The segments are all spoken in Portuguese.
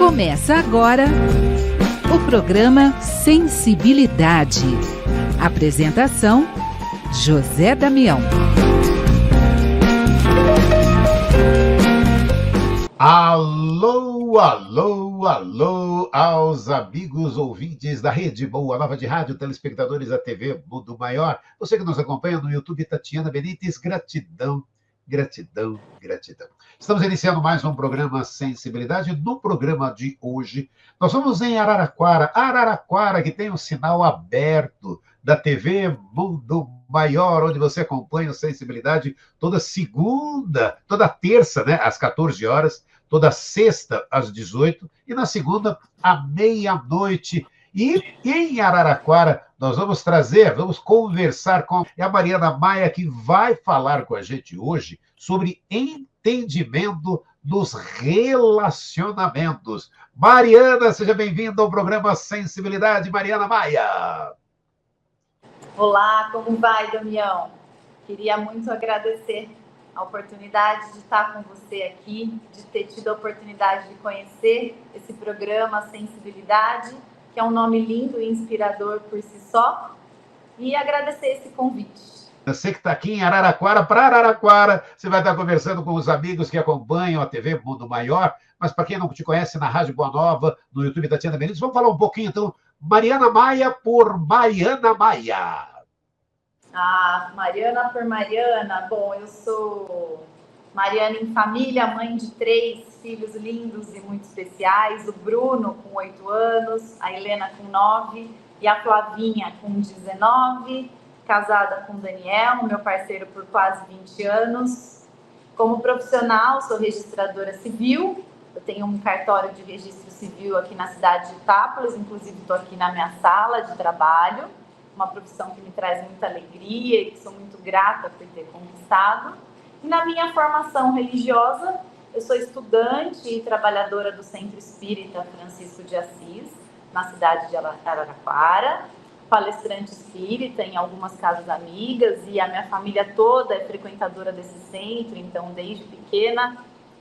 Começa agora o programa Sensibilidade. Apresentação: José Damião. Alô, alô, alô aos amigos ouvintes da Rede Boa Nova de Rádio, telespectadores da TV Mundo Maior. Você que nos acompanha no YouTube, Tatiana Benítez, gratidão, gratidão, gratidão. Estamos iniciando mais um programa Sensibilidade. No programa de hoje, nós vamos em Araraquara, que tem um sinal aberto da TV Mundo Maior, onde você acompanha o Sensibilidade toda segunda, toda terça, né, às 14 horas, toda sexta às 18 e na segunda à meia-noite. E em Araraquara nós vamos conversar com a Mariana Maia, que vai falar com a gente hoje sobre entendimento dos relacionamentos. Mariana, seja bem-vinda ao programa Sensibilidade, Mariana Maia. Olá, como vai, Damião? Queria muito agradecer a oportunidade de estar com você aqui, de ter tido a oportunidade de conhecer esse programa Sensibilidade, que é um nome lindo e inspirador por si só, e agradecer esse convite. Você que está aqui em Araraquara, para Araraquara, você vai estar conversando com os amigos que acompanham a TV Mundo Maior, mas para quem não te conhece, na Rádio Boa Nova, no YouTube da Tatiana Benítez, vamos falar um pouquinho, então, Mariana Maia por Mariana Maia. Mariana por Mariana. Bom, eu sou Mariana em família, mãe de 3 filhos lindos e muito especiais. O Bruno, com 8 anos, a Helena, com 9, e a Flavinha, com 19, casada com o Daniel, meu parceiro por quase 20 anos. Como profissional, sou registradora civil. Eu tenho um cartório de registro civil aqui na cidade de Itápolis, inclusive estou aqui na minha sala de trabalho. Uma profissão que me traz muita alegria e que sou muito grata por ter conquistado. E na minha formação religiosa, eu sou estudante e trabalhadora do Centro Espírita Francisco de Assis, na cidade de Araraquara, palestrante espírita em algumas casas amigas, e a minha família toda é frequentadora desse centro, então desde pequena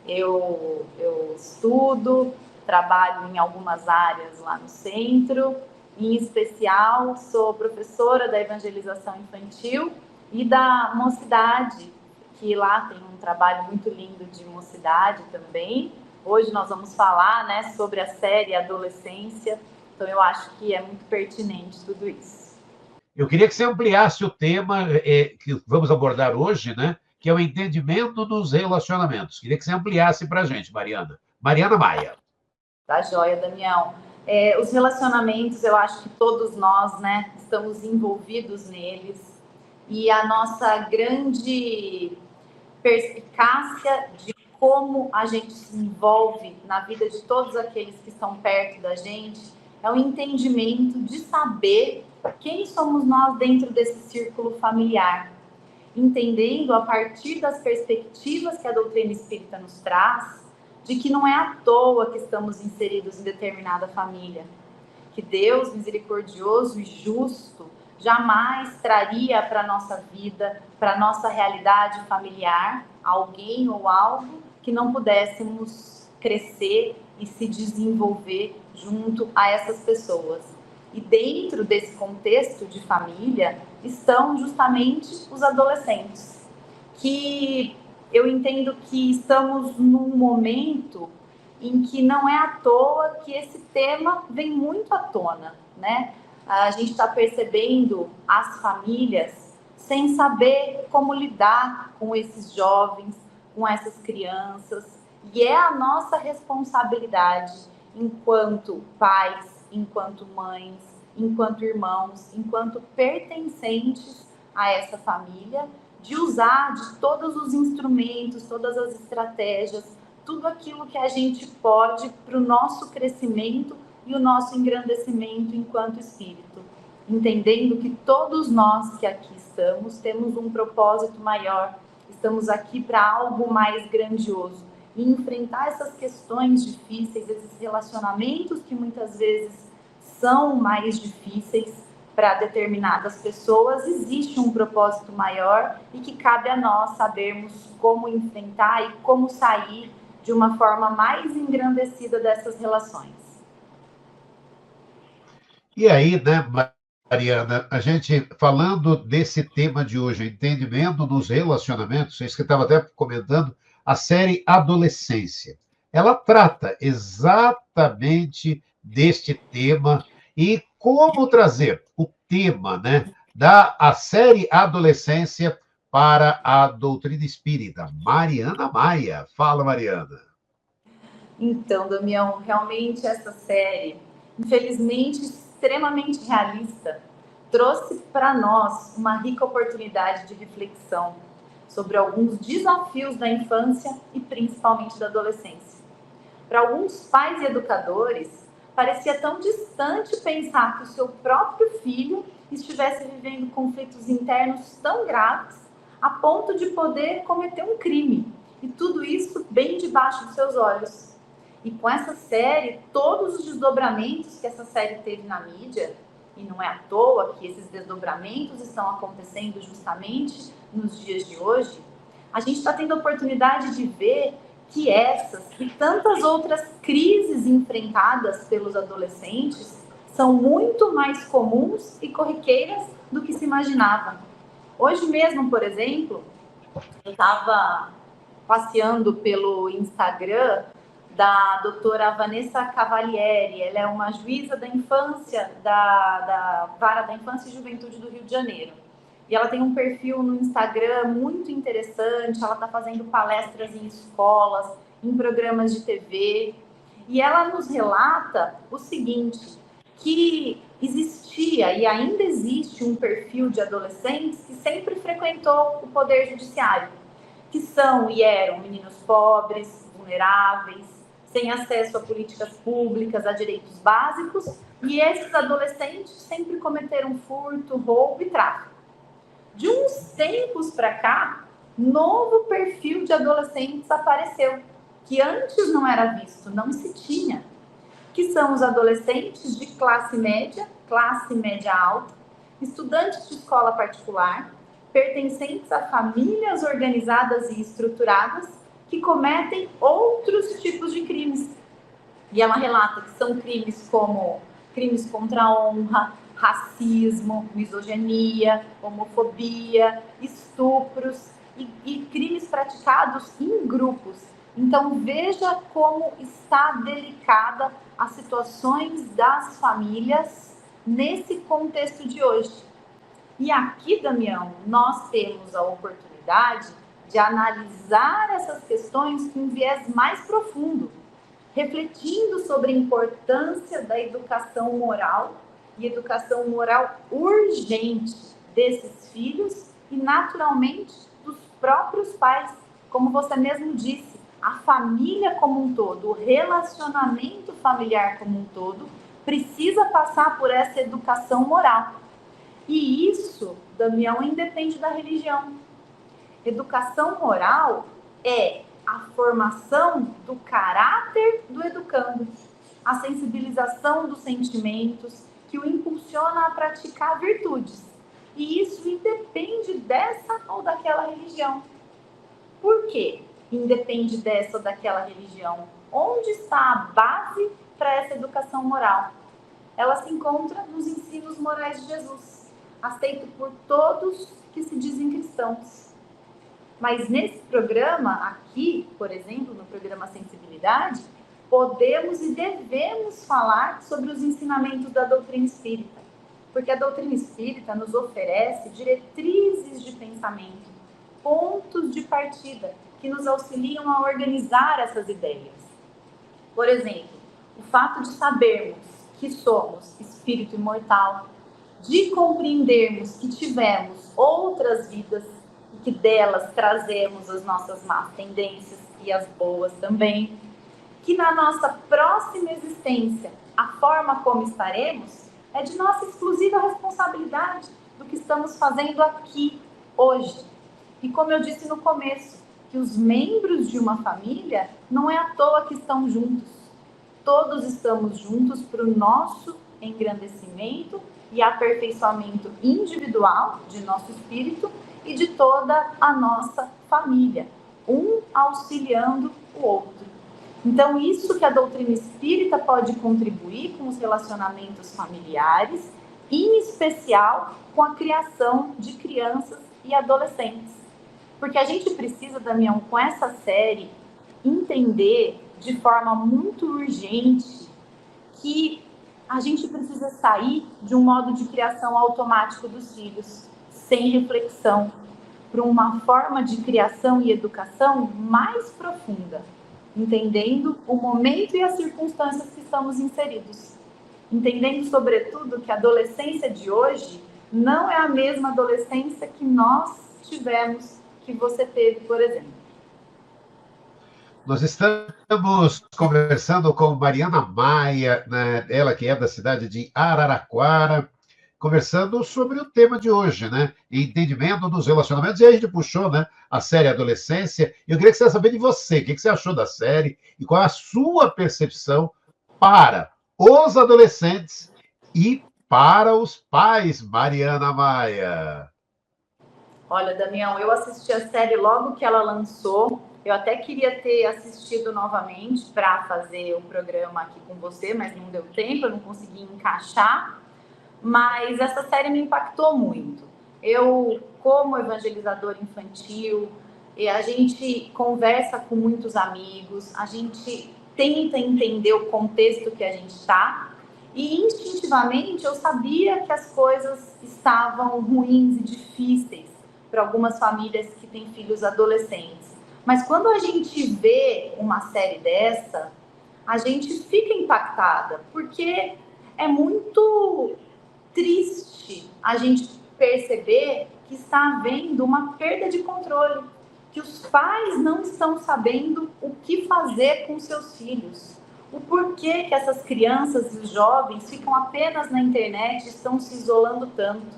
eu estudo, trabalho em algumas áreas lá no centro. Em especial, sou professora da evangelização infantil e da mocidade, que lá tem um trabalho muito lindo de mocidade também. Hoje nós vamos falar, né, sobre a série Adolescência, então eu acho que é muito pertinente tudo isso. Eu queria que você ampliasse o tema que vamos abordar hoje, né, que é o entendimento dos relacionamentos. Queria que você ampliasse para a gente, Mariana. Mariana Maia. Tá joia, Damião. Os relacionamentos, eu acho que todos nós, né, estamos envolvidos neles, e a nossa grande perspicácia de como a gente se envolve na vida de todos aqueles que estão perto da gente é o entendimento de saber quem somos nós dentro desse círculo familiar, entendendo a partir das perspectivas que a doutrina espírita nos traz, de que não é à toa que estamos inseridos em determinada família, que Deus misericordioso e justo jamais traria para a nossa vida, para a nossa realidade familiar, alguém ou algo que não pudéssemos crescer e se desenvolver junto a essas pessoas. E dentro desse contexto de família estão justamente os adolescentes, que eu entendo que estamos num momento em que não é à toa que esse tema vem muito à tona, né? A gente está percebendo as famílias sem saber como lidar com esses jovens, com essas crianças, e é a nossa responsabilidade enquanto pais, enquanto mães, enquanto irmãos, enquanto pertencentes a essa família, de usar de todos os instrumentos, todas as estratégias, tudo aquilo que a gente pode para o nosso crescimento e o nosso engrandecimento enquanto espírito, entendendo que todos nós que aqui estamos temos um propósito maior, estamos aqui para algo mais grandioso, e enfrentar essas questões difíceis, esses relacionamentos que muitas vezes são mais difíceis para determinadas pessoas, existe um propósito maior e que cabe a nós sabermos como enfrentar e como sair de uma forma mais engrandecida dessas relações. E aí, né, Mariana, a gente falando desse tema de hoje, entendimento nos relacionamentos, isso que eu estava até comentando, a série Adolescência. Ela trata exatamente deste tema e como trazer o tema, né, da a série Adolescência para a doutrina espírita. Mariana Maia. Fala, Mariana. Então, Damião, realmente essa série, infelizmente extremamente realista, trouxe para nós uma rica oportunidade de reflexão sobre alguns desafios da infância e principalmente da adolescência. Para alguns pais e educadores, parecia tão distante pensar que o seu próprio filho estivesse vivendo conflitos internos tão graves a ponto de poder cometer um crime, e tudo isso bem debaixo dos seus olhos. E com essa série, todos os desdobramentos que essa série teve na mídia, e não é à toa que esses desdobramentos estão acontecendo justamente nos dias de hoje, a gente está tendo a oportunidade de ver que essas e tantas outras crises enfrentadas pelos adolescentes são muito mais comuns e corriqueiras do que se imaginava. Hoje mesmo, por exemplo, eu estava passeando pelo Instagram da doutora Vanessa Cavalieri. Ela é uma juíza da infância, da Vara da Infância e Juventude do Rio de Janeiro. E ela tem um perfil no Instagram muito interessante, ela está fazendo palestras em escolas, em programas de TV. E ela nos relata o seguinte, que existia e ainda existe um perfil de adolescentes que sempre frequentou o poder judiciário, que são e eram meninos pobres, vulneráveis, sem acesso a políticas públicas, a direitos básicos, e esses adolescentes sempre cometeram furto, roubo e tráfico. De uns tempos para cá, novo perfil de adolescentes apareceu, que antes não era visto, não se tinha, que são os adolescentes de classe média alta, estudantes de escola particular, pertencentes a famílias organizadas e estruturadas, que cometem outros tipos de crimes. E ela relata que são crimes como crimes contra a honra, racismo, misoginia, homofobia, estupros e crimes praticados em grupos. Então, veja como está delicada as situações das famílias nesse contexto de hoje. E aqui, Damião, nós temos a oportunidade de analisar essas questões com um viés mais profundo, refletindo sobre a importância da educação moral e educação moral urgente desses filhos e, naturalmente, dos próprios pais. Como você mesmo disse, a família como um todo, o relacionamento familiar como um todo, precisa passar por essa educação moral. E isso, Damião, independe da religião. Educação moral é a formação do caráter do educando, a sensibilização dos sentimentos que o impulsiona a praticar virtudes. E isso independe dessa ou daquela religião. Por quê? Independe dessa ou daquela religião. Onde está a base para essa educação moral? Ela se encontra nos ensinos morais de Jesus, aceito por todos que se dizem cristãos. Mas nesse programa aqui, por exemplo, no programa Sensibilidade, podemos e devemos falar sobre os ensinamentos da doutrina espírita, porque a doutrina espírita nos oferece diretrizes de pensamento, pontos de partida que nos auxiliam a organizar essas ideias. Por exemplo, o fato de sabermos que somos espírito imortal, de compreendermos que tivemos outras vidas e que delas trazemos as nossas más tendências e as boas também, que na nossa próxima existência, a forma como estaremos é de nossa exclusiva responsabilidade do que estamos fazendo aqui, hoje. E como eu disse no começo, que os membros de uma família não é à toa que estão juntos. Todos estamos juntos para o nosso engrandecimento e aperfeiçoamento individual de nosso espírito e de toda a nossa família, um auxiliando o outro. Então, isso que a doutrina espírita pode contribuir com os relacionamentos familiares, em especial com a criação de crianças e adolescentes. Porque a gente precisa, Damião, com essa série, entender de forma muito urgente que a gente precisa sair de um modo de criação automático dos filhos, sem reflexão, para uma forma de criação e educação mais profunda, entendendo o momento e as circunstâncias que estamos inseridos. Entendendo, sobretudo, que a adolescência de hoje não é a mesma adolescência que nós tivemos, que você teve, por exemplo. Nós estamos conversando com Mariana Maia, né? Ela que é da cidade de Araraquara, conversando sobre o tema de hoje, né? Entendimento dos relacionamentos. E aí a gente puxou, né, a série Adolescência. Eu queria que você saber de você, o que você achou da série e qual é a sua percepção para os adolescentes e para os pais, Mariana Maia. Olha, Damião, eu assisti a série logo que ela lançou. Eu até queria ter assistido novamente para fazer o programa aqui com você, mas não deu tempo, eu não consegui encaixar. Mas essa série me impactou muito. Eu, como evangelizadora infantil, a gente conversa com muitos amigos, a gente tenta entender o contexto que a gente está, e instintivamente eu sabia que as coisas estavam ruins e difíceis para algumas famílias que têm filhos adolescentes. Mas quando a gente vê uma série dessa, a gente fica impactada, porque é muito triste a gente perceber que está havendo uma perda de controle, que os pais não estão sabendo o que fazer com seus filhos, o porquê que essas crianças e os jovens ficam apenas na internet e estão se isolando tanto.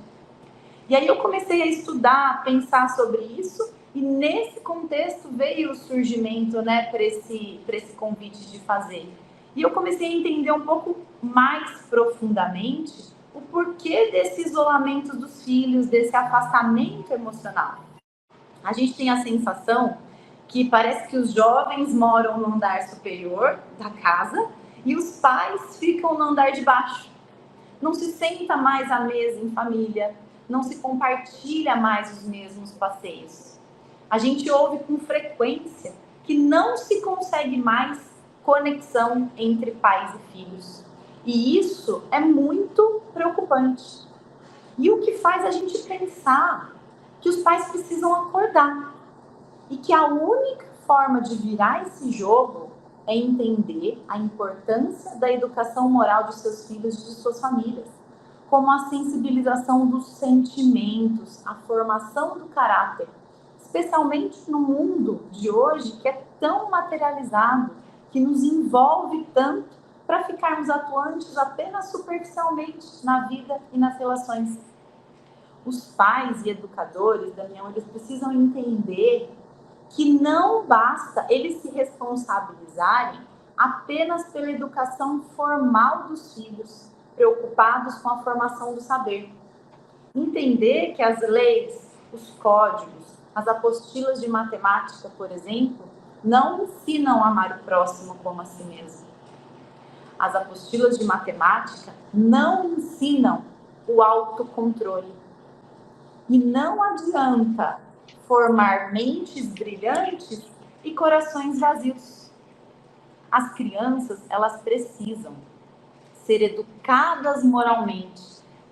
E aí eu comecei a estudar, a pensar sobre isso, e nesse contexto veio o surgimento, né, para esse convite de fazer. E eu comecei a entender um pouco mais profundamente o porquê desse isolamento dos filhos, desse afastamento emocional. A gente tem a sensação que parece que os jovens moram no andar superior da casa e os pais ficam no andar de baixo. Não se senta mais à mesa em família, não se compartilha mais os mesmos passeios. A gente ouve com frequência que não se consegue mais conexão entre pais e filhos. E isso é muito preocupante. E o que faz a gente pensar que os pais precisam acordar. E que a única forma de virar esse jogo é entender a importância da educação moral de seus filhos e de suas famílias. Como a sensibilização dos sentimentos, a formação do caráter. Especialmente no mundo de hoje, que é tão materializado, que nos envolve tanto, para ficarmos atuantes apenas superficialmente na vida e nas relações. Os pais e educadores, Damião, eles precisam entender que não basta eles se responsabilizarem apenas pela educação formal dos filhos, preocupados com a formação do saber. Entender que as leis, os códigos, as apostilas de matemática, por exemplo, não ensinam a amar o próximo como a si mesmo. As apostilas de matemática não ensinam o autocontrole. E não adianta formar mentes brilhantes e corações vazios. As crianças, elas precisam ser educadas moralmente,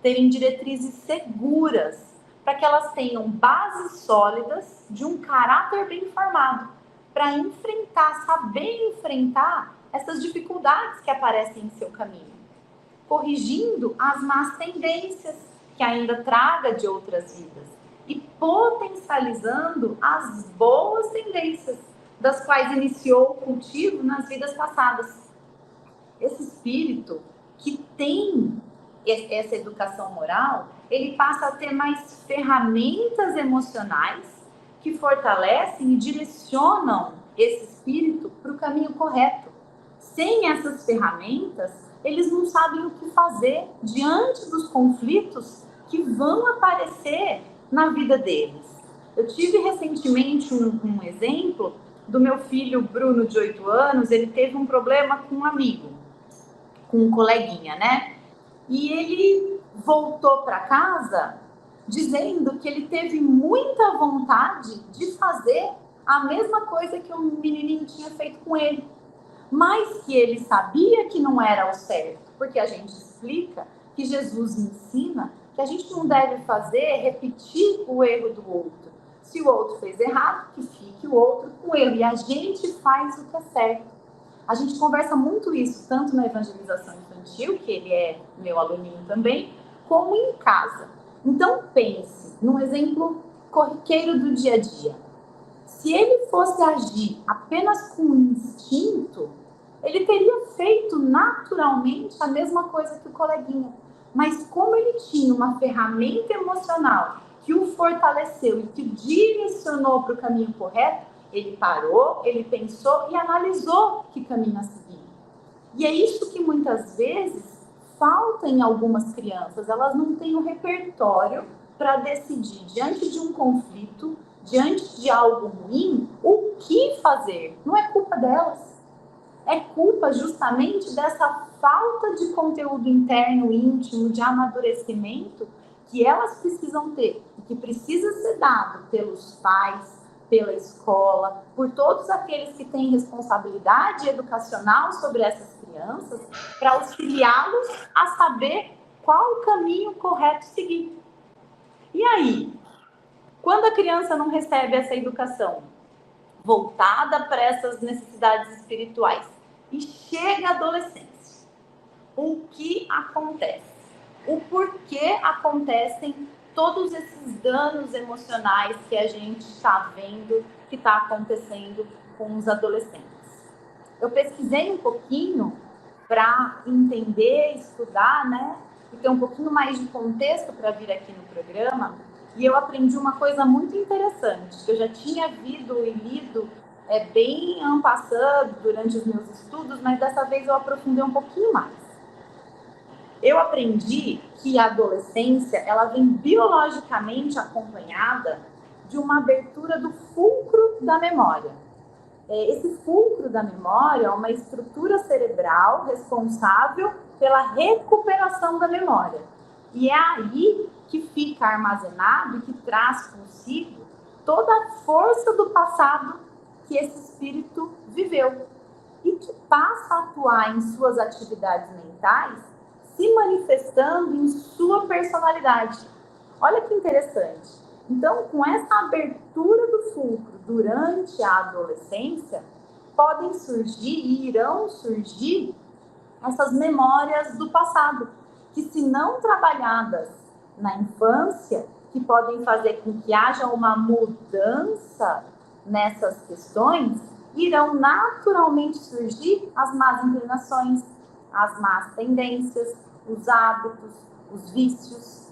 terem diretrizes seguras, para que elas tenham bases sólidas de um caráter bem formado, para enfrentar, saber enfrentar essas dificuldades que aparecem em seu caminho, corrigindo as más tendências que ainda traga de outras vidas e potencializando as boas tendências das quais iniciou o cultivo nas vidas passadas. Esse espírito que tem essa educação moral, ele passa a ter mais ferramentas emocionais que fortalecem e direcionam esse espírito para o caminho correto. Sem essas ferramentas, eles não sabem o que fazer diante dos conflitos que vão aparecer na vida deles. Eu tive recentemente um exemplo do meu filho Bruno, de 8 anos, ele teve um problema com um amigo, com um coleguinha, né? E ele voltou para casa dizendo que ele teve muita vontade de fazer a mesma coisa que o menininho tinha feito com ele, mas que ele sabia que não era o certo, porque a gente explica que Jesus ensina que a gente não deve repetir o erro do outro. Se o outro fez errado, que fique o outro com erro, e a gente faz o que é certo. A gente conversa muito isso, tanto na evangelização infantil, que ele é meu aluninho também, como em casa. Então pense num exemplo corriqueiro do dia a dia. Se ele fosse agir apenas com instinto, ele teria feito naturalmente a mesma coisa que o coleguinha. Mas como ele tinha uma ferramenta emocional que o fortaleceu e que o direcionou para o caminho correto, ele parou, ele pensou e analisou que caminho a seguir. E é isso que muitas vezes falta em algumas crianças. Elas não têm um repertório para decidir diante de um conflito, diante de algo ruim, o que fazer. Não é culpa delas. É culpa justamente dessa falta de conteúdo interno, íntimo, de amadurecimento que elas precisam ter e que precisa ser dado pelos pais, pela escola, por todos aqueles que têm responsabilidade educacional sobre essas crianças, para auxiliá-los a saber qual o caminho correto seguir. E aí, quando a criança não recebe essa educação voltada para essas necessidades espirituais e chega à adolescência, o que acontece? O porquê acontecem todos esses danos emocionais que a gente está vendo que está acontecendo com os adolescentes? Eu pesquisei um pouquinho para entender, estudar, né? E ter um pouquinho mais de contexto para vir aqui no programa. E eu aprendi uma coisa muito interessante, que eu já tinha visto e lido bem en passant durante os meus estudos, mas dessa vez eu aprofundei um pouquinho mais. Eu aprendi que a adolescência, ela vem biologicamente acompanhada de uma abertura do fulcro da memória. Esse fulcro da memória é uma estrutura cerebral responsável pela recuperação da memória. E é aí que fica armazenado e que traz consigo toda a força do passado que esse espírito viveu e que passa a atuar em suas atividades mentais, se manifestando em sua personalidade. Olha que interessante. Então, com essa abertura do fulcro durante a adolescência, podem surgir e irão surgir essas memórias do passado, que se não trabalhadas na infância, que podem fazer com que haja uma mudança nessas questões, irão naturalmente surgir as más inclinações, as más tendências, os hábitos, os vícios.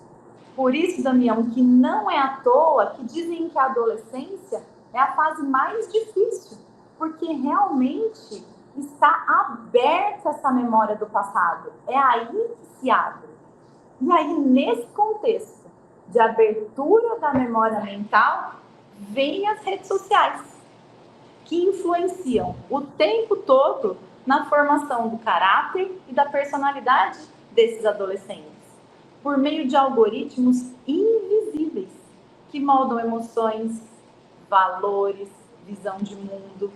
Por isso, Damião, que não é à toa que dizem que a adolescência é a fase mais difícil, porque realmente está aberta essa memória do passado. É aí que se abre. E aí, nesse contexto de abertura da memória mental, vêm as redes sociais, que influenciam o tempo todo na formação do caráter e da personalidade desses adolescentes, por meio de algoritmos invisíveis que moldam emoções, valores, visão de mundo,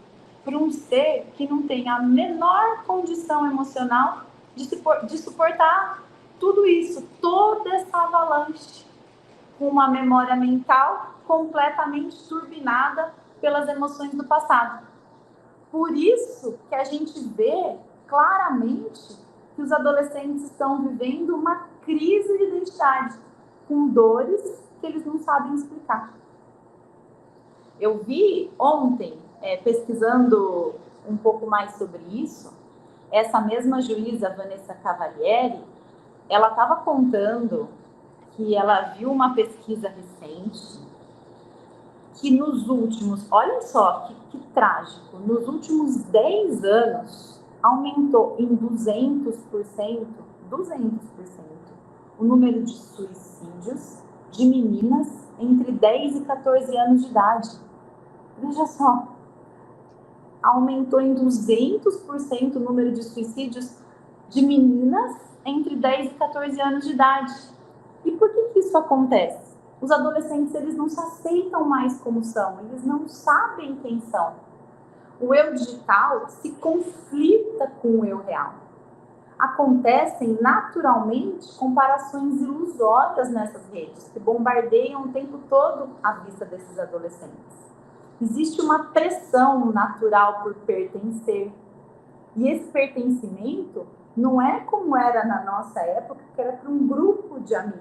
para um ser que não tem a menor condição emocional de suportar tudo isso, toda essa avalanche, com uma memória mental completamente turbinada pelas emoções do passado. Por isso que a gente vê claramente que os adolescentes estão vivendo uma crise de identidade, com dores que eles não sabem explicar. Eu vi ontem, pesquisando um pouco mais sobre isso, essa mesma juíza, Vanessa Cavalieri, ela estava contando que ela viu uma pesquisa recente que nos últimos, olha só que trágico, nos últimos 10 anos aumentou em 200% o número de suicídios de meninas entre 10 e 14 anos de idade. Veja só, aumentou em 200% o número de suicídios de meninas entre 10 e 14 anos de idade. E por que isso acontece? Os adolescentes, eles não se aceitam mais como são, eles não sabem quem são. O eu digital se conflita com o eu real. Acontecem naturalmente comparações ilusórias nessas redes, que bombardeiam o tempo todo a vista desses adolescentes. Existe uma pressão natural por pertencer. E esse pertencimento não é como era na nossa época, que era para um grupo de amigos.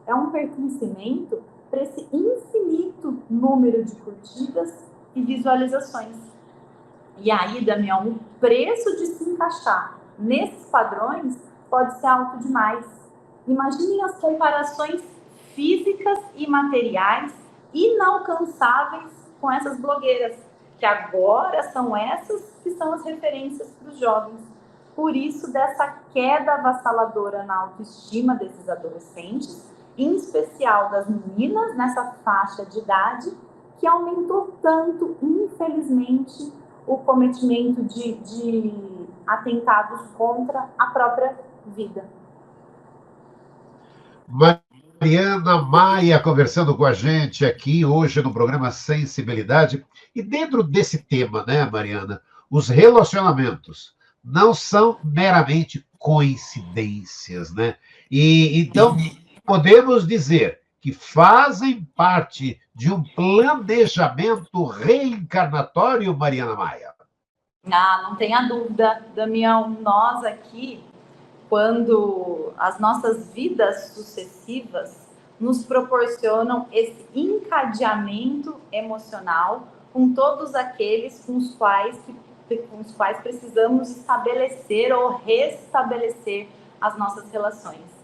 É um pertencimento para esse infinito número de curtidas e visualizações. E aí, Damião, o preço de se encaixar nesses padrões pode ser alto demais. Imaginem as comparações físicas e materiais inalcançáveis com essas blogueiras, que agora são essas que são as referências para os jovens. Por isso, dessa queda avassaladora na autoestima desses adolescentes, em especial das meninas nessa faixa de idade, que aumentou tanto, infelizmente, o cometimento de atentados contra a própria vida. Mariana Maia conversando com a gente aqui hoje no programa Sensibilidade. E dentro desse tema, né, Mariana, os relacionamentos não são meramente coincidências, né? E então podemos dizer que fazem parte de um planejamento reencarnatório, Mariana Maia. Não tenha dúvida, Damião, nós aqui, quando as nossas vidas sucessivas nos proporcionam esse encadeamento emocional com todos aqueles com os quais precisamos estabelecer ou restabelecer as nossas relações.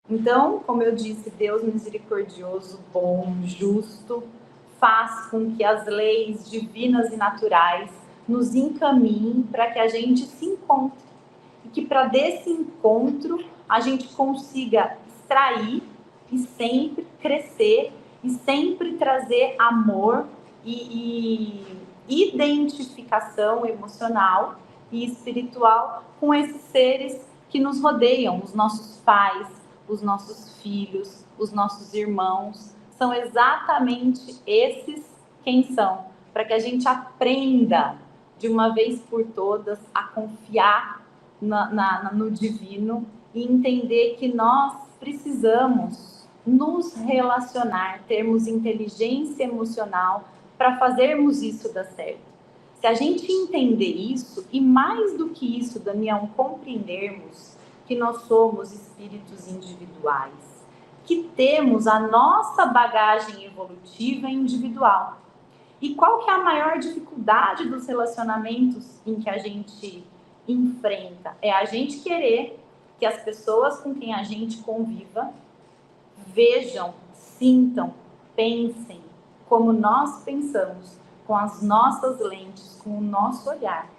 Então, como eu disse, Deus misericordioso, bom, justo, faz com que as leis divinas e naturais nos encaminhem para que a gente se encontre. E que para desse encontro a gente consiga extrair e sempre crescer e sempre trazer amor e identificação emocional e espiritual com esses seres que nos rodeiam, os nossos pais, os nossos filhos, os nossos irmãos. São exatamente esses quem são, para que a gente aprenda de uma vez por todas a confiar no divino e entender que nós precisamos nos relacionar, termos inteligência emocional para fazermos isso dar certo. Se a gente entender isso, e mais do que isso, Damião, compreendermos que nós somos espíritos individuais, que temos a nossa bagagem evolutiva individual. E qual que é a maior dificuldade dos relacionamentos em que a gente enfrenta? É a gente querer que as pessoas com quem a gente conviva vejam, sintam, pensem como nós pensamos, com as nossas lentes, com o nosso olhar.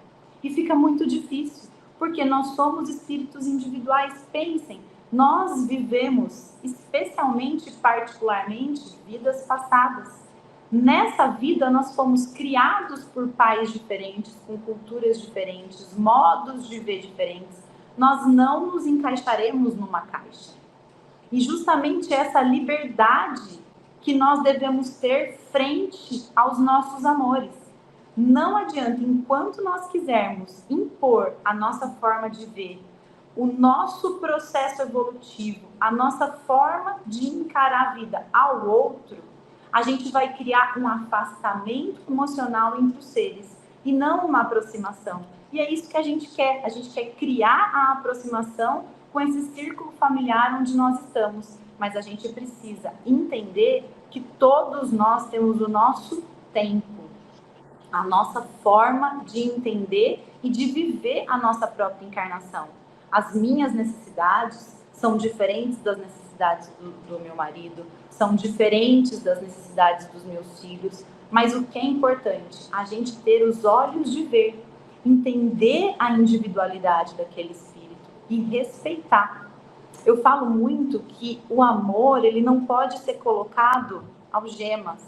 E fica muito difícil, porque nós somos espíritos individuais. Pensem, nós vivemos, especialmente, particularmente, vidas passadas. Nessa vida, nós fomos criados por pais diferentes, com culturas diferentes, modos de ver diferentes. Nós não nos encaixaremos numa caixa. E justamente essa liberdade que nós devemos ter frente aos nossos amores. Não adianta, enquanto nós quisermos impor a nossa forma de ver, o nosso processo evolutivo, a nossa forma de encarar a vida ao outro, a gente vai criar um afastamento emocional entre os seres e não uma aproximação. E é isso que a gente quer criar a aproximação com esse círculo familiar onde nós estamos. Mas a gente precisa entender que todos nós temos o nosso tempo, a nossa forma de entender e de viver a nossa própria encarnação. As minhas necessidades são diferentes das necessidades do meu marido, são diferentes das necessidades dos meus filhos, mas o que é importante? A gente ter os olhos de ver, entender a individualidade daquele espírito e respeitar. Eu falo muito que o amor, ele não pode ser colocado algemas.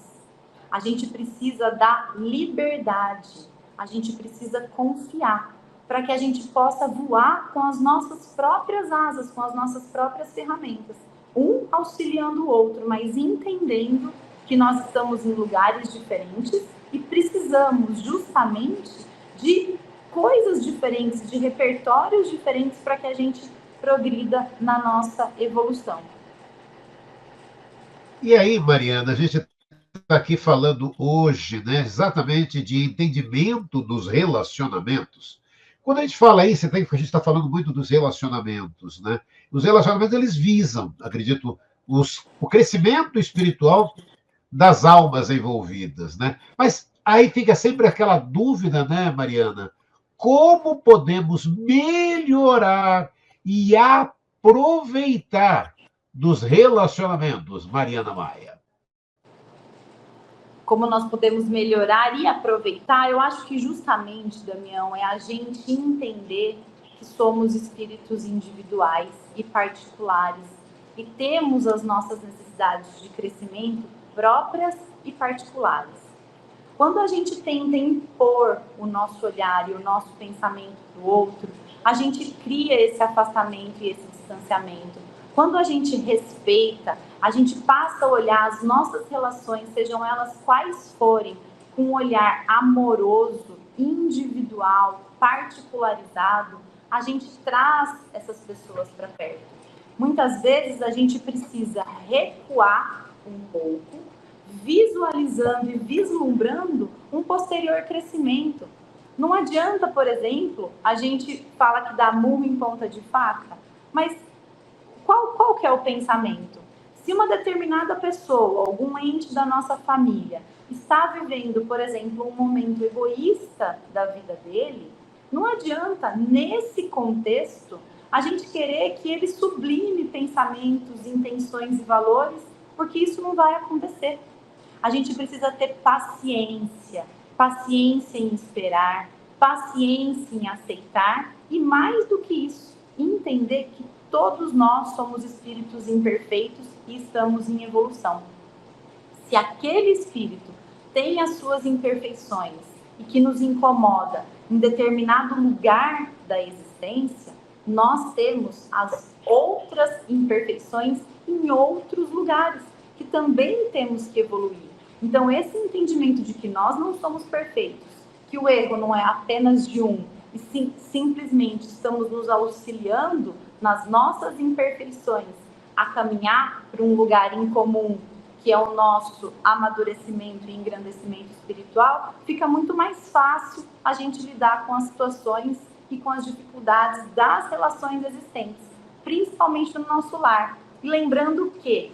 A gente precisa da liberdade. A gente precisa confiar para que a gente possa voar com as nossas próprias asas, com as nossas próprias ferramentas. Um auxiliando o outro, mas entendendo que nós estamos em lugares diferentes e precisamos justamente de coisas diferentes, de repertórios diferentes para que a gente progrida na nossa evolução. E aí, Mariana, a gente está aqui falando hoje, né, exatamente de entendimento dos relacionamentos. Quando a gente fala isso, a gente está falando muito dos relacionamentos, né? Os relacionamentos, eles visam, acredito, o crescimento espiritual das almas envolvidas, né? Mas aí fica sempre aquela dúvida, né, Mariana? Como podemos melhorar e aproveitar dos relacionamentos, Mariana Maia? Como nós podemos melhorar e aproveitar, eu acho que justamente, Damião, é a gente entender que somos espíritos individuais e particulares e temos as nossas necessidades de crescimento próprias e particulares. Quando a gente tenta impor o nosso olhar e o nosso pensamento para o outro, a gente cria esse afastamento e esse distanciamento. Quando a gente respeita, a gente passa a olhar as nossas relações, sejam elas quais forem, com um olhar amoroso, individual, particularizado, a gente traz essas pessoas para perto. Muitas vezes a gente precisa recuar um pouco, visualizando e vislumbrando um posterior crescimento. Não adianta, por exemplo, a gente fala que dá murro em ponta de faca, mas qual que é o pensamento? Se uma determinada pessoa, algum ente da nossa família, está vivendo, por exemplo, um momento egoísta da vida dele, não adianta, nesse contexto, a gente querer que ele sublime pensamentos, intenções e valores, porque isso não vai acontecer. A gente precisa ter paciência, paciência em esperar, paciência em aceitar e, mais do que isso, entender que todos nós somos espíritos imperfeitos e estamos em evolução. Se aquele espírito tem as suas imperfeições e que nos incomoda em determinado lugar da existência, nós temos as outras imperfeições em outros lugares que também temos que evoluir. Então, esse entendimento de que nós não somos perfeitos, que o erro não é apenas de um, e simplesmente estamos nos auxiliando nas nossas imperfeições a caminhar para um lugar em comum, que é o nosso amadurecimento e engrandecimento espiritual, fica muito mais fácil a gente lidar com as situações e com as dificuldades das relações existentes, principalmente no nosso lar. E lembrando que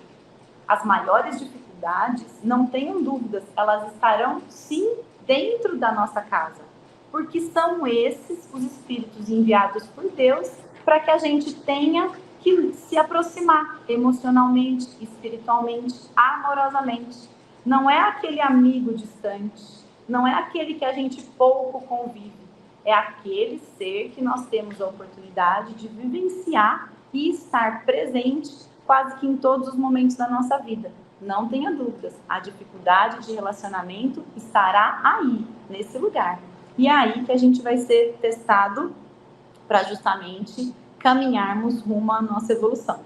as maiores dificuldades, não tenham dúvidas, elas estarão sim dentro da nossa casa, porque são esses os espíritos enviados por Deus para que a gente tenha que se aproximar emocionalmente, espiritualmente, amorosamente. Não é aquele amigo distante, não é aquele que a gente pouco convive, é aquele ser que nós temos a oportunidade de vivenciar e estar presente quase que em todos os momentos da nossa vida. Não tenha dúvidas, a dificuldade de relacionamento estará aí, nesse lugar. E é aí que a gente vai ser testado para justamente caminharmos rumo à nossa evolução.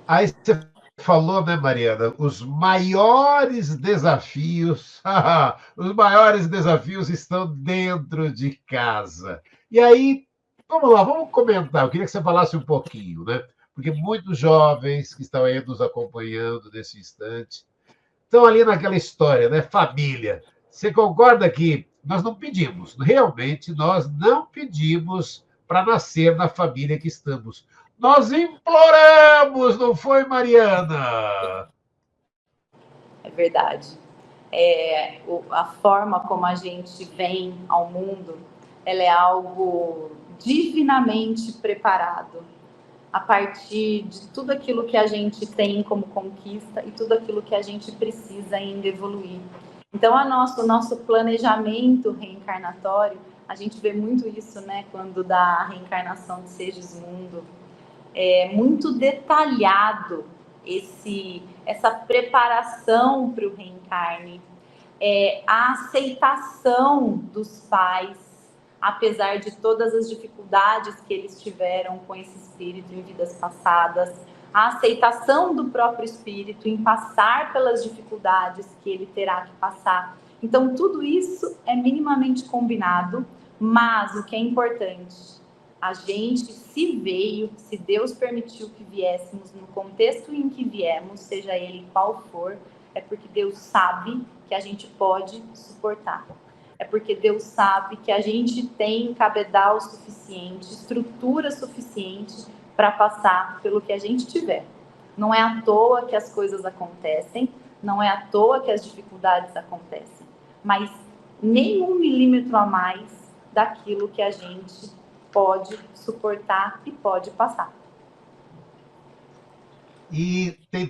Aí você falou, né, Mariana, os maiores desafios, os maiores desafios estão dentro de casa. E aí, vamos lá, vamos comentar. Eu queria que você falasse um pouquinho, né? Porque muitos jovens que estão aí nos acompanhando nesse instante estão ali naquela história, né? Família. Você concorda que nós não pedimos, realmente nós não pedimos para nascer na família que estamos. Nós imploramos, não foi, Mariana? É verdade. A forma como a gente vem ao mundo, ela é algo divinamente preparado a partir de tudo aquilo que a gente tem como conquista e tudo aquilo que a gente precisa ainda evoluir. Então, o nosso planejamento reencarnatório, a gente vê muito isso, né, quando da reencarnação de Segismundo, é muito detalhado essa preparação para o reencarne. a aceitação dos pais, apesar de todas as dificuldades que eles tiveram com esse espírito em vidas passadas, a aceitação do próprio espírito em passar pelas dificuldades que ele terá que passar. Então, tudo isso é minimamente combinado, mas o que é importante, a gente, se Deus permitiu que viéssemos no contexto em que viemos, seja ele qual for, é porque Deus sabe que a gente pode suportar. É porque Deus sabe que a gente tem cabedal suficiente, estrutura suficiente para passar pelo que a gente tiver. Não é à toa que as coisas acontecem, não é à toa que as dificuldades acontecem, mas nem 1 milímetro a mais daquilo que a gente pode suportar e pode passar. E tem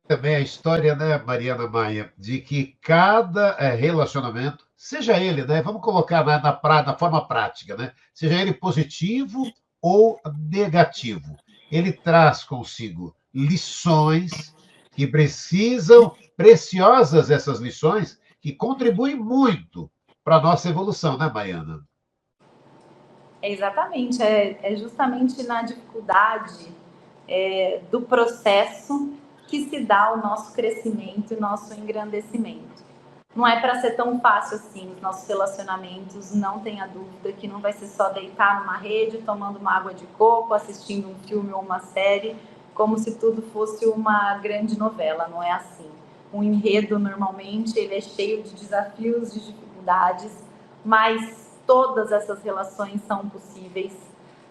também a história, né, Mariana Maia, de que cada relacionamento, seja ele, né, vamos colocar na forma prática, né, seja ele positivo ou negativo, ele traz consigo lições que preciosas essas lições, que contribuem muito para a nossa evolução, né, Mariana? Exatamente, é justamente na dificuldade do processo que se dá o nosso crescimento e nosso engrandecimento. Não é para ser tão fácil assim, os nossos relacionamentos, não tenha dúvida que não vai ser só deitar numa rede, tomando uma água de coco, assistindo um filme ou uma série, como se tudo fosse uma grande novela, não é assim. O enredo, normalmente, ele é cheio de desafios, de dificuldades, mas todas essas relações são possíveis.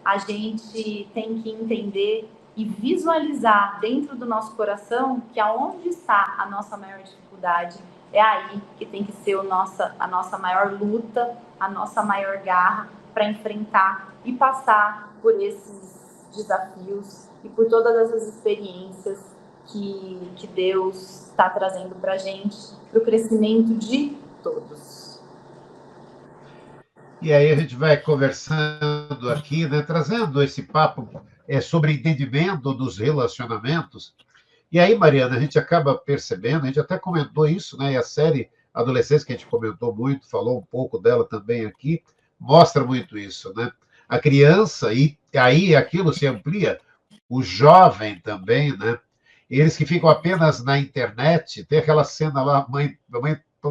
A gente tem que entender e visualizar dentro do nosso coração que aonde está a nossa maior dificuldade, é aí que tem que ser a nossa maior luta, a nossa maior garra para enfrentar e passar por esses desafios e por todas essas experiências que Deus está trazendo para a gente, para o crescimento de todos. E aí a gente vai conversando aqui, né, trazendo esse papo sobre entendimento dos relacionamentos. E aí, Mariana, a gente acaba percebendo, a gente até comentou isso, né? E a série Adolescência, que a gente comentou muito, falou um pouco dela também aqui, mostra muito isso, né? A criança, e aí aquilo se amplia, o jovem também, né? Eles que ficam apenas na internet, tem aquela cena lá, a mãe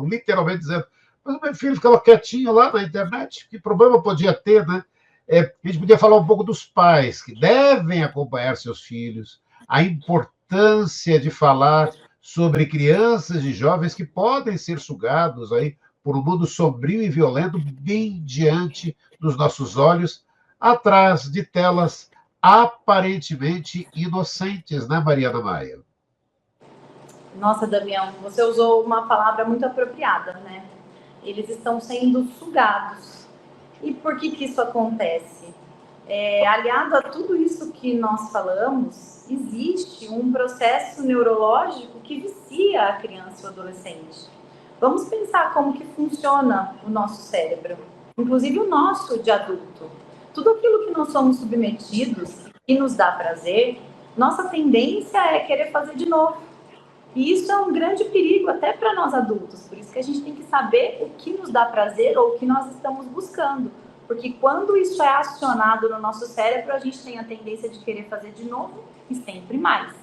literalmente dizendo, mas o meu filho ficava quietinho lá na internet, que problema podia ter, né? A gente podia falar um pouco dos pais, que devem acompanhar seus filhos, a importância de falar sobre crianças e jovens que podem ser sugados aí por um mundo sombrio e violento bem diante dos nossos olhos, atrás de telas aparentemente inocentes, né, Mariana Maia? Nossa, Damião, você usou uma palavra muito apropriada, né? Eles estão sendo sugados. E por que isso acontece? Aliado a tudo isso que nós falamos, existe um processo neurológico que vicia a criança e o adolescente. Vamos pensar como que funciona o nosso cérebro, inclusive o nosso de adulto. Tudo aquilo que nós somos submetidos e nos dá prazer, nossa tendência é querer fazer de novo. E isso é um grande perigo até para nós adultos, por isso que a gente tem que saber o que nos dá prazer ou o que nós estamos buscando. Porque quando isso é acionado no nosso cérebro, a gente tem a tendência de querer fazer de novo e sempre mais.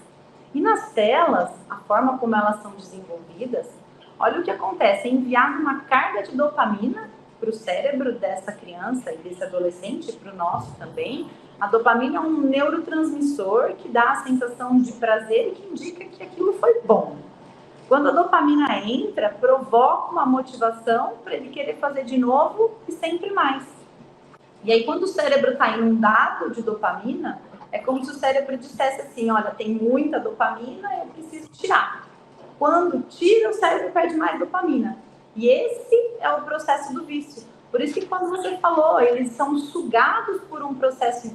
E nas telas, a forma como elas são desenvolvidas, olha o que acontece, é enviar uma carga de dopamina para o cérebro dessa criança e desse adolescente, para o nosso também. A dopamina é um neurotransmissor que dá a sensação de prazer e que indica que aquilo foi bom. Quando a dopamina entra, provoca uma motivação para ele querer fazer de novo e sempre mais. E aí, quando o cérebro está inundado de dopamina, é como se o cérebro dissesse assim, olha, tem muita dopamina, eu preciso tirar. Quando tira, o cérebro perde mais dopamina. E esse é o processo do vício. Por isso que quando você falou, eles são sugados por um processo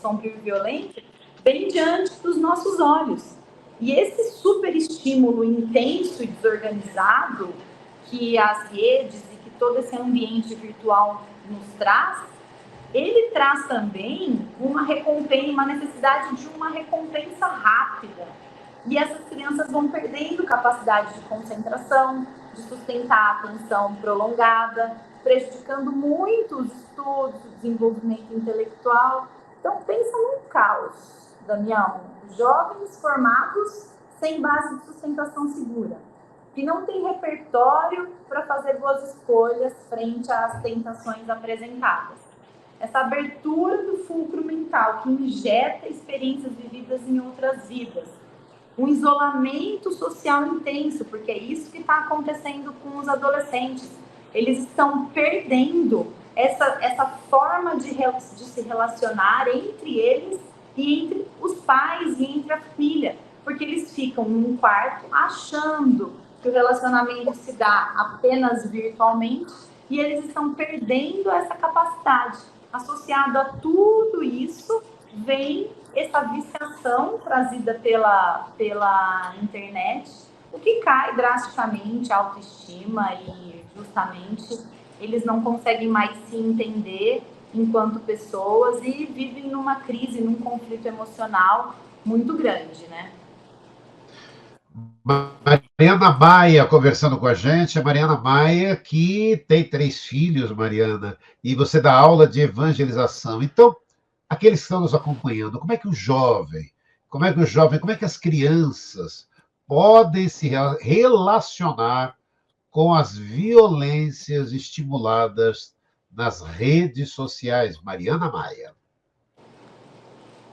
sombrio e violento, bem diante dos nossos olhos. E esse super estímulo intenso e desorganizado que as redes e que todo esse ambiente virtual nos traz, ele traz também uma necessidade de uma recompensa rápida. E essas crianças vão perdendo capacidade de concentração, de sustentar a atenção prolongada, prejudicando muito os estudos, o desenvolvimento intelectual. Então, pensa num caos, Damião. Jovens formados sem base de sustentação segura, que não tem repertório para fazer boas escolhas frente às tentações apresentadas. Essa abertura do fulcro mental que injeta experiências vividas em outras vidas. Um isolamento social intenso, porque é isso que está acontecendo com os adolescentes. Eles estão perdendo essa forma de se relacionar entre eles e entre os pais e entre a filha, porque eles ficam num quarto achando que o relacionamento se dá apenas virtualmente e eles estão perdendo essa capacidade. Associado a tudo isso, vem essa viciação trazida pela internet, o que cai drasticamente a autoestima e justamente eles não conseguem mais se entender enquanto pessoas e vivem numa crise, num conflito emocional muito grande, né? Mariana Maia conversando com a gente, a Mariana Maia que tem 3 filhos, Mariana, e você dá aula de evangelização. Então, aqueles que estão nos acompanhando, como é que como é que as crianças podem se relacionar com as violências estimuladas nas redes sociais? Mariana Maia.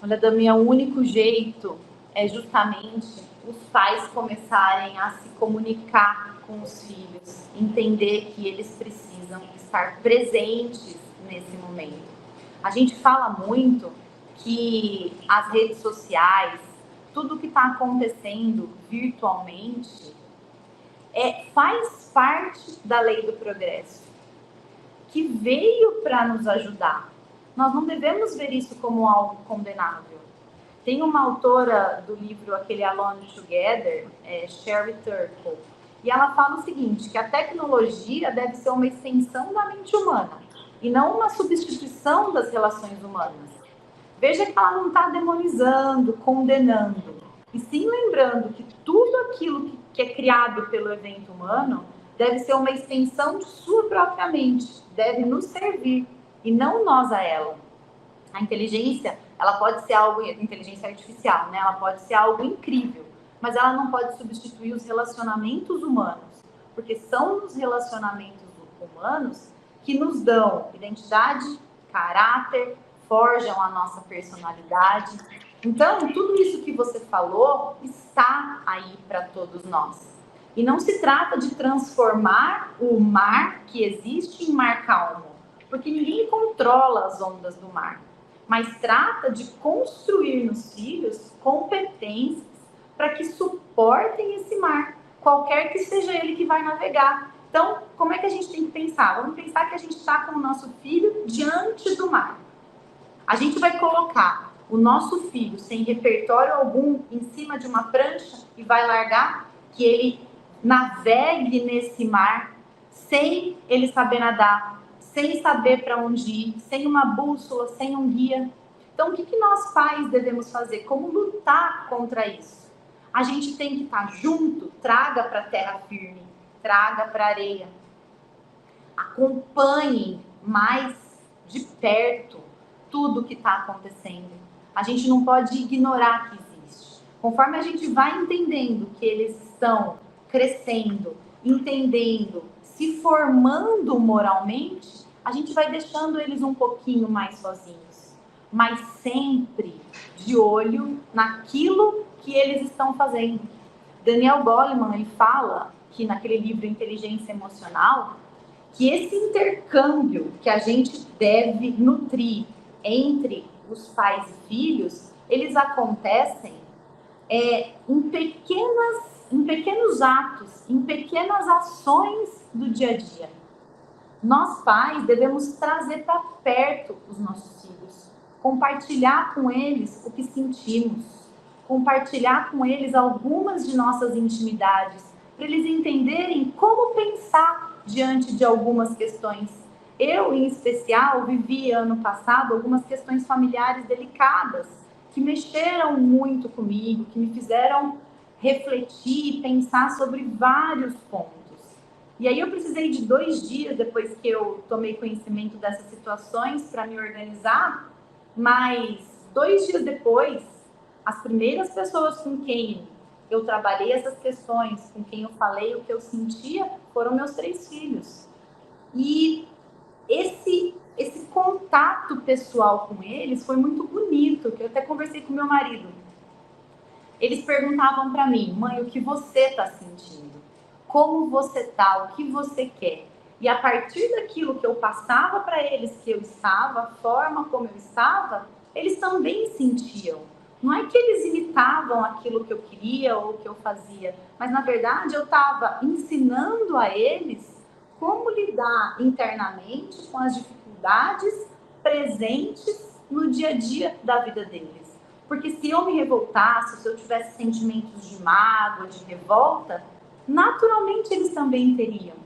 Olha, Damião, o único jeito é justamente os pais começarem a se comunicar com os filhos, entender que eles precisam estar presentes nesse momento. A gente fala muito que as redes sociais, tudo que está acontecendo virtualmente, faz parte da lei do progresso, que veio para nos ajudar. Nós não devemos ver isso como algo condenável. Tem uma autora do livro aquele Alone Together, Sherry Turkle, e ela fala o seguinte, que a tecnologia deve ser uma extensão da mente humana e não uma substituição das relações humanas. Veja que ela não está demonizando, condenando, e sim lembrando que tudo aquilo que é criado pelo evento humano deve ser uma extensão de sua própria mente, deve nos servir e não nós a ela. A inteligência, ela pode ser algo, inteligência artificial, né? Ela pode ser algo incrível, mas ela não pode substituir os relacionamentos humanos, porque são os relacionamentos humanos que nos dão identidade, caráter, forjam a nossa personalidade. Então, tudo isso que você falou está aí para todos nós. E não se trata de transformar o mar que existe em mar calmo, porque ninguém controla as ondas do mar, mas trata de construir nos filhos competências para que suportem esse mar, qualquer que seja ele que vai navegar. Então, como é que a gente tem que pensar? Vamos pensar que a gente está com o nosso filho diante do mar. A gente vai colocar o nosso filho sem repertório algum em cima de uma prancha e vai largar que ele navegue nesse mar sem ele saber nadar, sem saber para onde ir, sem uma bússola, sem um guia. Então, o que nós pais devemos fazer? Como lutar contra isso? A gente tem que estar junto, traga para a terra firme, traga para a areia. Acompanhe mais de perto tudo o que está acontecendo. A gente não pode ignorar que existe. Conforme a gente vai entendendo que eles estão crescendo, entendendo, se formando moralmente, a gente vai deixando eles um pouquinho mais sozinhos, mas sempre de olho naquilo que eles estão fazendo. Daniel Goleman, ele fala que naquele livro Inteligência Emocional, que esse intercâmbio que a gente deve nutrir entre os pais e filhos, eles acontecem em pequenos atos, em pequenas ações do dia a dia. Nós pais devemos trazer para perto os nossos filhos, compartilhar com eles o que sentimos, compartilhar com eles algumas de nossas intimidades, para eles entenderem como pensar diante de algumas questões. Eu, em especial, vivi ano passado algumas questões familiares delicadas que mexeram muito comigo, que me fizeram refletir e pensar sobre vários pontos. E aí eu precisei de 2 dias depois que eu tomei conhecimento dessas situações para me organizar, mas 2 dias depois, as primeiras pessoas com quem eu trabalhei essas questões, com quem eu falei o que eu sentia, foram meus 3 filhos. E esse contato pessoal com eles foi muito bonito, que eu até conversei com meu marido. Eles perguntavam para mim: mãe, o que você está sentindo? Como você está? O que você quer? E a partir daquilo que eu passava para eles que eu estava, a forma como eu estava, eles também sentiam. Não é que eles imitavam aquilo que eu queria ou que eu fazia, mas na verdade eu estava ensinando a eles como lidar internamente com as dificuldades presentes no dia a dia da vida deles. Porque se eu me revoltasse, se eu tivesse sentimentos de mágoa, de revolta, naturalmente eles também teriam.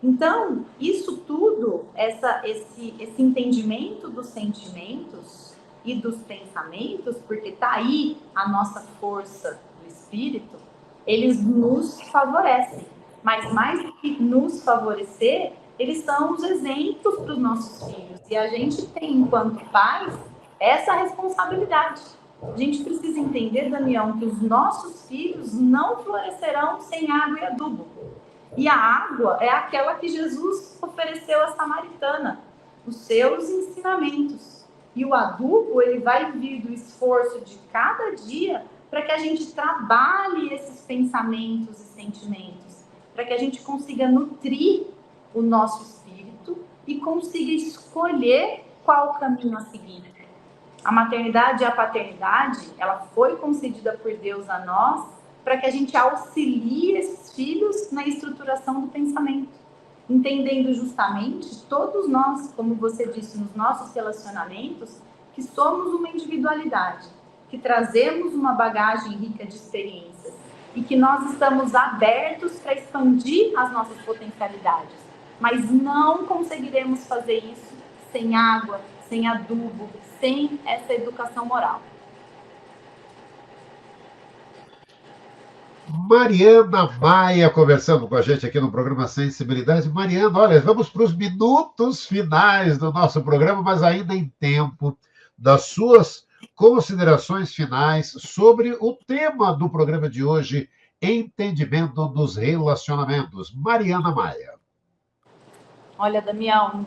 Então, isso tudo, esse entendimento dos sentimentos e dos pensamentos, porque está aí a nossa força do espírito, eles nos favorecem. Mas mais do que nos favorecer, eles são os exemplos para os nossos filhos. E a gente tem, enquanto pais, essa responsabilidade. A gente precisa entender, Damião, que os nossos filhos não florescerão sem água e adubo. E a água é aquela que Jesus ofereceu à samaritana, os seus ensinamentos. E o adubo, ele vai vir do esforço de cada dia para que a gente trabalhe esses pensamentos e sentimentos, para que a gente consiga nutrir o nosso espírito e consiga escolher qual caminho a seguir. A maternidade e a paternidade, ela foi concedida por Deus a nós para que a gente auxilie esses filhos na estruturação do pensamento, entendendo justamente todos nós, como você disse, nos nossos relacionamentos, que somos uma individualidade, que trazemos uma bagagem rica de experiências e que nós estamos abertos para expandir as nossas potencialidades, mas não conseguiremos fazer isso sem água, sem adubo, sem essa educação moral. Mariana Maia conversando com a gente aqui no programa Sensibilidade. Mariana, olha, vamos para os minutos finais do nosso programa, mas ainda em tempo das suas considerações finais sobre o tema do programa de hoje, entendimento dos relacionamentos. Mariana Maia. Olha, Damião,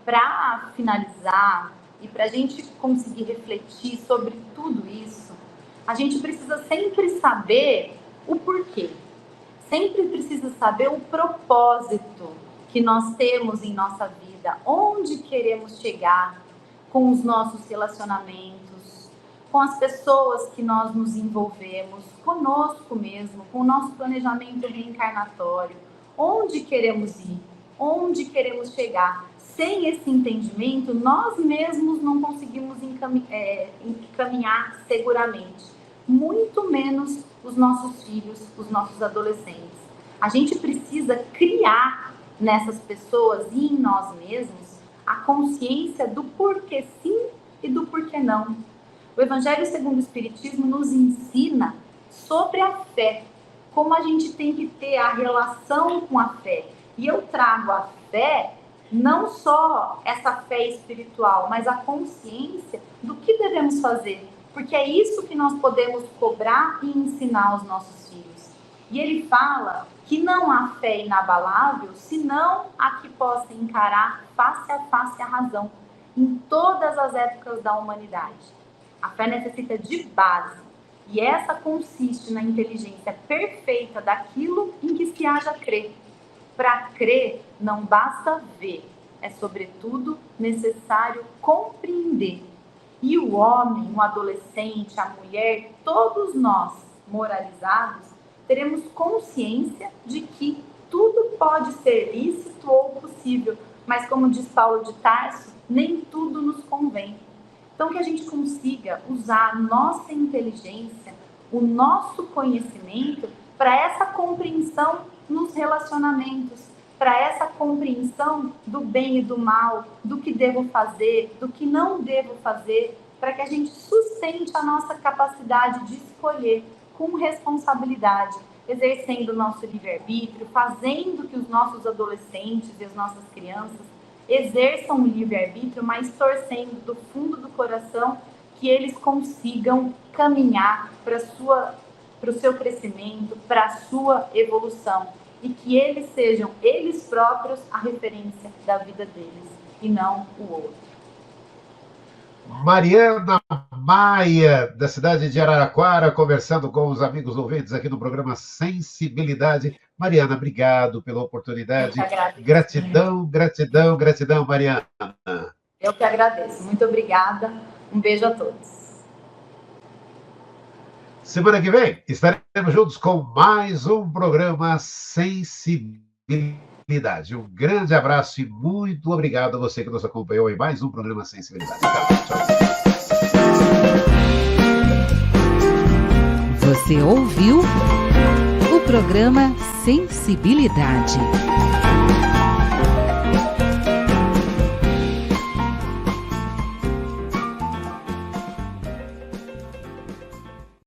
para finalizar e para a gente conseguir refletir sobre tudo isso, a gente precisa sempre saber o porquê. Sempre precisa saber o propósito que nós temos em nossa vida, onde queremos chegar com os nossos relacionamentos, com as pessoas que nós nos envolvemos, conosco mesmo, com o nosso planejamento reencarnatório, onde queremos ir, onde queremos chegar. Sem esse entendimento, nós mesmos não conseguimos encaminhar seguramente, muito menos os nossos filhos, os nossos adolescentes. A gente precisa criar nessas pessoas e em nós mesmos a consciência do porquê sim e do porquê não. O Evangelho segundo o Espiritismo nos ensina sobre a fé, como a gente tem que ter a relação com a fé. E eu trago a fé, não só essa fé espiritual, mas a consciência do que devemos fazer, porque é isso que nós podemos cobrar e ensinar aos nossos filhos. E ele fala que não há fé inabalável, senão a que possa encarar face a face a razão, em todas as épocas da humanidade. A fé necessita de base, e essa consiste na inteligência perfeita daquilo em que se haja crer. Para crer, não basta ver, é sobretudo necessário compreender. E o homem, o adolescente, a mulher, todos nós, moralizados, teremos consciência de que tudo pode ser lícito ou possível, mas como diz Paulo de Tarso, nem tudo nos convém. Então que a gente consiga usar a nossa inteligência, o nosso conhecimento para essa compreensão nos relacionamentos, para essa compreensão do bem e do mal, do que devo fazer, do que não devo fazer, para que a gente sustente a nossa capacidade de escolher com responsabilidade exercendo o nosso livre-arbítrio, fazendo que os nossos adolescentes e as nossas crianças exerçam o livre-arbítrio, mas torcendo do fundo do coração que eles consigam caminhar para o seu crescimento, para a sua evolução, e que eles sejam eles próprios a referência da vida deles, e não o outro. Mariana Maia, da cidade de Araraquara, conversando com os amigos ouvintes aqui no programa Sensibilidade. Mariana, obrigado pela oportunidade. Gratidão, gratidão, gratidão, Mariana. Eu que agradeço. Muito obrigada. Um beijo a todos. Semana que vem estaremos juntos com mais um programa Sensibilidade. Um grande abraço e muito obrigado a você que nos acompanhou em mais um programa Sensibilidade. Tchau. Você ouviu o programa Sensibilidade.